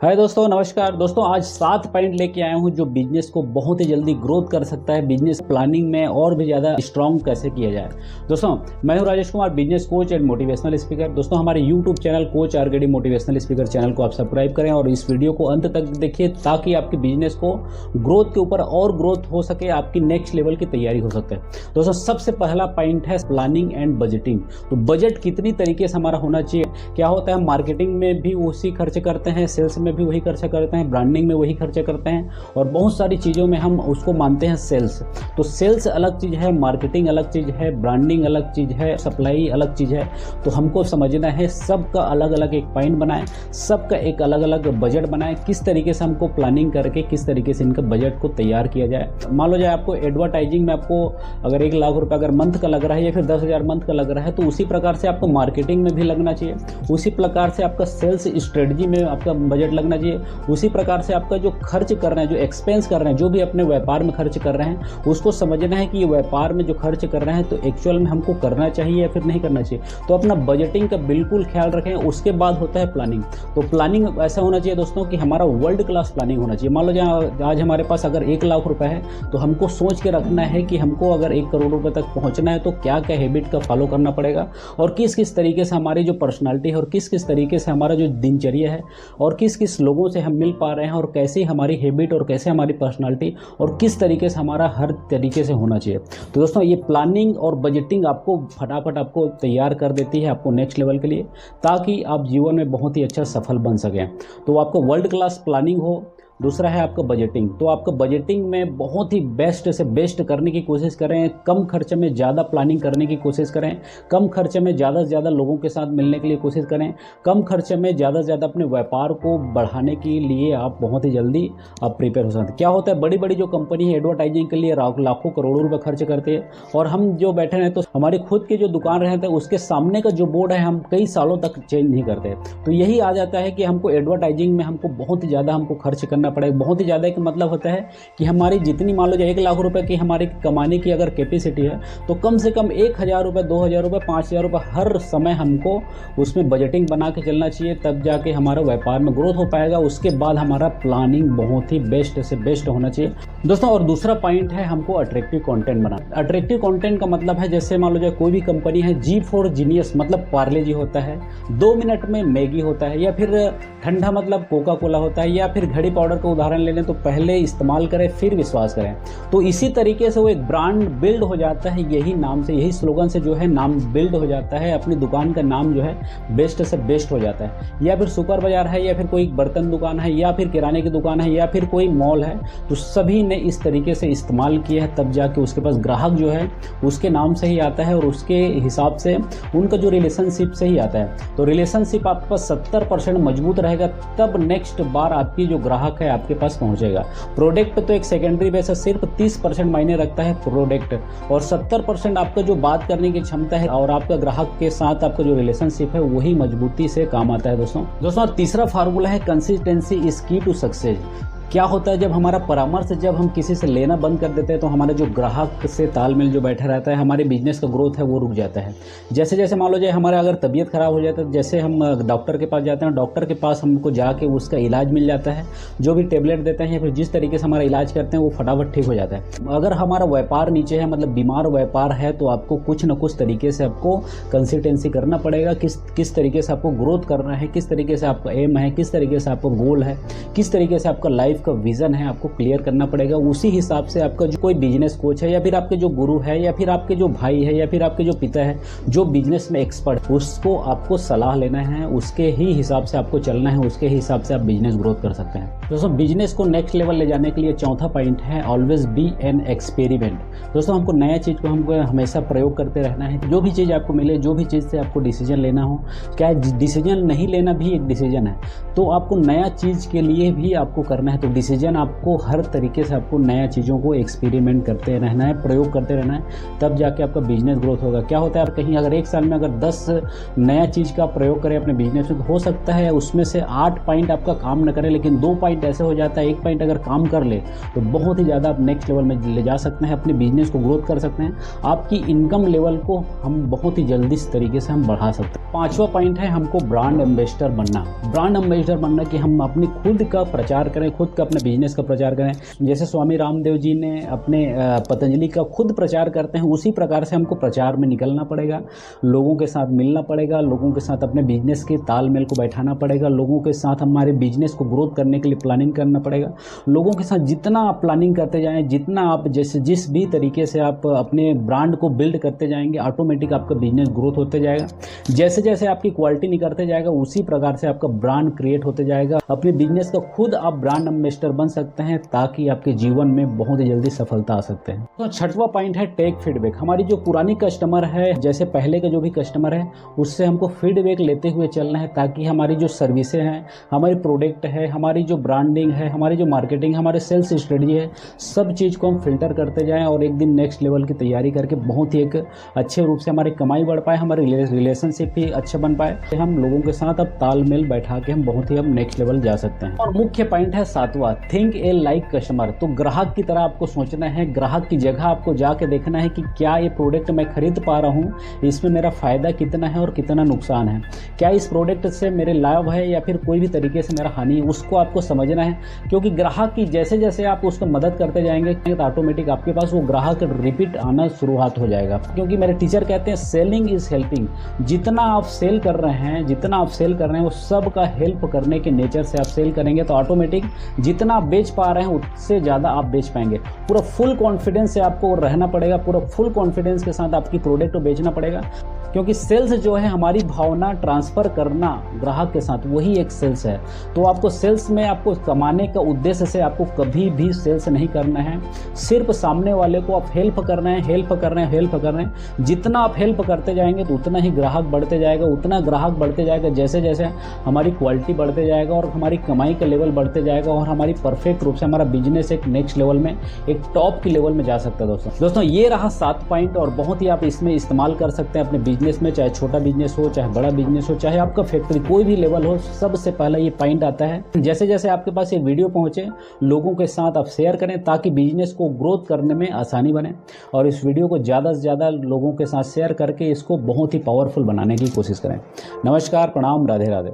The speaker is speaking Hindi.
हाय दोस्तों, नमस्कार दोस्तों। आज 7 पॉइंट लेके आया हूँ जो बिजनेस को बहुत ही जल्दी ग्रोथ कर सकता है। बिजनेस प्लानिंग में और भी ज़्यादा स्ट्रांग कैसे किया जाए। दोस्तों, मैं हूँ Rajesh Kumar, business coach and motivational speaker. दोस्तों, हमारे YouTube channel coach RKD motivational speaker channel को आप सब्सक्राइब करें और इस वीडियो को अंत तक देखिए ताकि आपके बिजनेस को ग्रोथ के ऊपर और ग्रोथ हो सके, आपकी नेक्स्ट लेवल की तैयारी हो सके। दोस्तों, सबसे पहला पॉइंट है प्लानिंग एंड बजटिंग। तो बजट कितनी तरीके से हमारा होना चाहिए। क्या होता है, मार्केटिंग में भी उसी खर्च करते हैं, सेल्स में भी वही खर्चा करते हैं, ब्रांडिंग में वही खर्चा करते हैं और बहुत सारी चीज़ों में हम उसको मानते हैं सेल्स। तो सेल्स अलग चीज़ है, मार्केटिंग अलग चीज़ है, ब्रांडिंग अलग चीज़ है, सप्लाई अलग चीज़ है। तो हमको समझना है सबका अलग अलग एक पॉइंट बनाएं, सबका एक अलग अलग बजट बनाएं, किस तरीके से हमको प्लानिंग करके किस तरीके से इनका बजट को तैयार किया जाए। मान लो जाए आपको एडवर्टाइजिंग में आपको अगर 1 लाख रुपये अगर मंथ का लग रहा है या फिर 10,000 मंथ का लग रहा है, तो उसी प्रकार से आपको मार्केटिंग में भी लगना चाहिए, उसी प्रकार से आपका सेल्स स्ट्रेटजी में आपका बजट लगना चाहिए, उसी प्रकार से आपका जो खर्च कर रहे हैं, जो एक्सपेंस कर रहे हैं, जो भी अपने व्यापार में खर्च कर रहे हैं, उसको समझना है कि ये व्यापार में जो खर्च कर रहे हैं तो एक्चुअल में हमको करना चाहिए या फिर नहीं करना चाहिए। तो अपना बजटिंग का बिल्कुल ख्याल रखें। उसके बाद होता है प्लानिंग। तो प्लानिंग ऐसा होना चाहिए दोस्तों कि हमारा वर्ल्ड क्लास प्लानिंग होना चाहिए। मान लो आज हमारे पास अगर 1 लाख रुपए है तो हमको सोच के रखना है कि हमको अगर 1 करोड़ रुपए तक पहुंचना है तो क्या क्या हैबिट का फॉलो करना पड़ेगा और किस किस तरीके से हमारी जो पर्सनालिटी है और किस किस तरीके से हमारा जो दिनचर्या है और किस किस लोगों से हम मिल पा रहे हैं और कैसी हमारी हैबिट और कैसे हमारी पर्सनालिटी और किस तरीके से हमारा हर तरीके से होना चाहिए। तो दोस्तों, ये प्लानिंग और बजटिंग आपको फटाफट आपको तैयार कर देती है आपको नेक्स्ट लेवल के लिए, ताकि आप जीवन में बहुत ही अच्छा सफल बन सकें। तो आपको वर्ल्ड क्लास प्लानिंग हो। दूसरा है आपका बजटिंग। तो आपका बजटिंग में बहुत ही बेस्ट से बेस्ट करने की कोशिश करें, कम खर्च में ज़्यादा प्लानिंग करने की कोशिश करें, कम खर्च में ज़्यादा से ज़्यादा लोगों के साथ मिलने के लिए कोशिश करें, कम खर्च में ज़्यादा से ज़्यादा अपने व्यापार को बढ़ाने के लिए आप बहुत ही जल्दी आप प्रिपेयर हो सकते हैं। क्या होता है, बड़ी बड़ी जो कंपनी है एडवर्टाइजिंग के लिए लाखों करोड़ों रुपये खर्च करते हैं और हम जो बैठे हैं तो हमारी खुद की जो दुकान रहते हैं उसके सामने का जो बोर्ड है हम कई सालों तक चेंज नहीं करते। तो यही आ जाता है कि हमको एडवर्टाइजिंग में हमको बहुत ही ज़्यादा हमको खर्च करना पड़ेगा। बहुत ही ज़्यादा का मतलब होता है कि हमारी जितनी मान लो 1 लाख रुपए की हमारी कमाने की अगर कैपेसिटी है तो कम से कम 1,000 रुपये, 2,000 रुपये, 5,000 रुपये हर समय हमको उसमें बजटिंग बना के चलना चाहिए। तब जाके हमारा व्यापार में ग्रोथ हो पाएगा। उसके बाद हमारा प्लानिंग बहुत ही बेस्ट से बेस्ट होना चाहिए दोस्तों। और दूसरा पॉइंट है हमको अट्रैक्टिव कंटेंट बनाना। अट्रैक्टिव कंटेंट का मतलब है जैसे मान लो जाए कोई भी कंपनी है, जी फॉर जीनियस मतलब पार्ले जी होता है, 2 मिनट में मैगी होता है, या फिर ठंडा मतलब कोका कोला होता है, या फिर घड़ी पाउडर का उदाहरण ले लें तो पहले इस्तेमाल करें फिर विश्वास करें। तो इसी तरीके से वो एक ब्रांड बिल्ड हो जाता है। यही नाम से, यही स्लोगन से जो है नाम बिल्ड हो जाता है। अपनी दुकान का नाम जो है बेस्ट से बेस्ट हो जाता है। या फिर सुपर बाजार है, या फिर कोई बर्तन दुकान है, या फिर किराने की दुकान है, या फिर कोई मॉल है, तो सभी ने इस तरीके से इस्तेमाल किया है, तब जाके उसके पास ग्राहक जो है उसके नाम से ही आता है और उसके हिसाब से उनका जो रिलेशनशिप से ही आता है। तो रिलेशनशिप आपके पास 70% मजबूत रहेगा, तब नेक्स्ट बार आपकी जो ग्राहक है आपके पास पहुंचेगा। प्रोडक्ट तो एक सेकेंडरी बेसिस, सिर्फ 30% मायने रखता है प्रोडक्ट, और 70% आपका जो बात करने की क्षमता है और आपका ग्राहक के साथ आपका जो रिलेशनशिप है वही मजबूती से काम आता है दोस्तों। तीसरा फार्मूला है कंसिस्टेंसी इज की टू सक्सेस। क्या होता है, जब हमारा परामर्श जब हम किसी से लेना बंद कर देते हैं तो हमारा जो ग्राहक से तालमेल जो बैठा रहता है, हमारे बिजनेस का ग्रोथ है वो रुक जाता है। जैसे जैसे मान लो जाए हमारा अगर तबीयत खराब हो जाता है, जैसे हम डॉक्टर के पास जाते हैं, डॉक्टर के पास हमको जाके उसका इलाज मिल जाता है, जो भी टेबलेट देते हैं या फिर जिस तरीके से हमारा इलाज करते हैं वो फटाफट ठीक हो जाता है। अगर हमारा व्यापार नीचे है, मतलब बीमार व्यापार है, तो आपको कुछ न कुछ तरीके से आपको कंसिस्टेंसी करना पड़ेगा। किस तरीके से आपको ग्रोथ करना है, किस तरीके से आपका एम है, किस तरीके से आपका गोल है, किस तरीके से आपका लाइफ का विजन है, आपको क्लियर करना पड़ेगा। उसी हिसाब से आपका जो कोई बिजनेस कोच है, या फिर आपके जो गुरु है, या फिर आपके जो भाई है, या फिर आपके जो पिता है जो बिजनेस में एक्सपर्ट, उसको आपको सलाह लेना है, उसके ही हिसाब से आपको चलना है, उसके हिसाब से आप बिजनेस ग्रोथ कर सकते हैं। दोस्तों, बिजनेस को नेक्स्ट लेवल ले जाने के लिए चौथा पॉइंट है ऑलवेज बी एन एक्सपेरिमेंट। दोस्तों, हमको नया चीज़ को हमको हमेशा प्रयोग करते रहना है। जो भी चीज़ आपको मिले, जो भी चीज़ से आपको डिसीजन लेना हो, क्या डिसीजन नहीं लेना भी एक डिसीजन है, तो आपको नया चीज़ के लिए भी आपको करना है। तो डिसीजन आपको हर तरीके से आपको नया चीज़ों को एक्सपेरिमेंट करते रहना है, प्रयोग करते रहना है, तब जाके आपका बिजनेस ग्रोथ होगा। क्या होता है, आप कहीं अगर एक साल में अगर 10 नया चीज़ का प्रयोग करें अपने बिजनेस में, तो हो सकता है उसमें से 8 पॉइंट आपका काम न करे, लेकिन 2 पॉइंट ऐसे हो जाता है, 1 पॉइंट अगर काम कर ले तो बहुत ही ज़्यादा आप नेक्स्ट लेवल में ले जा सकते हैं, अपने बिजनेस को ग्रोथ कर सकते हैं, आपकी इनकम लेवल को हम बहुत ही जल्दी इस तरीके से हम बढ़ा सकते हैं। 5वां पॉइंट है हमको ब्रांड एम्बेसडर बनना। ब्रांड एम्बेसडर बनना कि हम अपनी खुद का प्रचार करें, खुद का अपने बिजनेस का प्रचार करें। जैसे स्वामी रामदेव जी ने अपने पतंजलि का खुद प्रचार करते हैं, उसी प्रकार से हमको प्रचार में निकलना पड़ेगा, लोगों के साथ मिलना पड़ेगा, लोगों के साथ अपने बिजनेस के तालमेल को बैठाना पड़ेगा, लोगों के साथ हमारे बिजनेस को ग्रोथ करने के लिए प्लानिंग करना पड़ेगा। लोगों के साथ जितना आप प्लानिंग करते जाएं, जितना आप जैसे जिस भी तरीके से आप अपने ब्रांड को बिल्ड करते जाएंगे, ऑटोमेटिक आपका बिजनेस ग्रोथ होते जाएगा। जैसे जैसे आपकी क्वालिटी निकलते जाएगा, उसी प्रकार से आपका ब्रांड क्रिएट होते जाएगा। अपने बिजनेस का खुद आप ब्रांड एम्बेसडर बन सकते हैं, ताकि आपके जीवन में बहुत ही जल्दी सफलता आ सकते हैं। तो 6वां पॉइंट है टेक फीडबैक। हमारी जो पुरानी कस्टमर है, जैसे पहले का जो भी कस्टमर है, उससे हमको फीडबैक लेते हुए चलना है, ताकि हमारी जो सर्विसेज हैं, हमारी प्रोडक्ट है, हमारी जो ब्रांडिंग है, हमारी जो मार्केटिंग, हमारे सेल्स स्ट्रेटजी है, सब चीज़ को हम फिल्टर करते जाएं और एक दिन नेक्स्ट लेवल की तैयारी करके बहुत ही एक अच्छे रूप से हमारी कमाई बढ़ पाए, हमारे रिलेशनशिप भी अच्छे बन पाए, हम लोगों के साथ अब तालमेल बैठा के हम बहुत ही अब नेक्स्ट लेवल जा सकते हैं। और मुख्य पॉइंट है 7वां, थिंक ए लाइक कस्टमर। तो ग्राहक की तरह आपको सोचना है, ग्राहक की जगह आपको जाके देखना है कि क्या ये प्रोडक्ट मैं खरीद पा रहा हूँ, इसमें मेरा फ़ायदा कितना है और कितना नुकसान है, क्या इस प्रोडक्ट से मेरे लाभ है या फिर कोई भी तरीके से मेरा हानि है, उसको आपको समझना है। क्योंकि ग्राहक की जैसे जैसे आप उसको मदद करते जाएंगे, तो ऑटोमेटिक आपके पास वो ग्राहक रिपीट आना शुरुआत हो जाएगा। क्योंकि मेरे टीचर कहते हैं सेलिंग इज हेल्पिंग। जितना आप सेल कर रहे हैं, जितना आप सेल कर रहे हैं, वो सब का हेल्प करने के नेचर से आप सेल करेंगे, तो ऑटोमेटिक जितना आप बेच पा रहे हैं उससे ज़्यादा आप बेच पाएंगे। पूरा फुल कॉन्फिडेंस से आपको रहना पड़ेगा, पूरा फुल कॉन्फिडेंस के साथ आपकी प्रोडक्ट को बेचना पड़ेगा। क्योंकि सेल्स जो है हमारी भावना ट्रांसफ़र करना ग्राहक के साथ, वही एक सेल्स है। तो आपको सेल्स में आपको कमाने का उद्देश्य से आपको कभी भी सेल्स नहीं करना है, सिर्फ सामने वाले को आप हेल्प कर रहे हैं, हेल्प कर रहे हैं, हेल्प कर रहे हैं। जितना आप हेल्प करते जाएंगे तो उतना ही ग्राहक बढ़ते जाएगा, उतना ग्राहक बढ़ते जाएगा, जैसे जैसे हमारी क्वालिटी बढ़ते जाएगा और हमारी कमाई का लेवल बढ़ते जाएगा और हमारी परफेक्ट रूप से हमारा बिजनेस एक नेक्स्ट लेवल में, एक टॉप की लेवल में जा सकता है। दोस्तों ये रहा 7 पॉइंट और बहुत ही आप इसमें इस्तेमाल कर सकते हैं अपने बिजनेस में, चाहे छोटा बिजनेस हो, चाहे बड़ा बिजनेस हो, चाहे आपका फैक्ट्री कोई भी लेवल हो। सबसे पहला ये पॉइंट आता है, जैसे जैसे आपके पास ये वीडियो पहुंचे, लोगों के साथ आप शेयर करें, ताकि बिजनेस को ग्रोथ करने में आसानी बने। और इस वीडियो को ज़्यादा से ज़्यादा लोगों के साथ शेयर करके इसको बहुत ही पावरफुल बनाने की कोशिश करें। नमस्कार, प्रणाम, राधे राधे।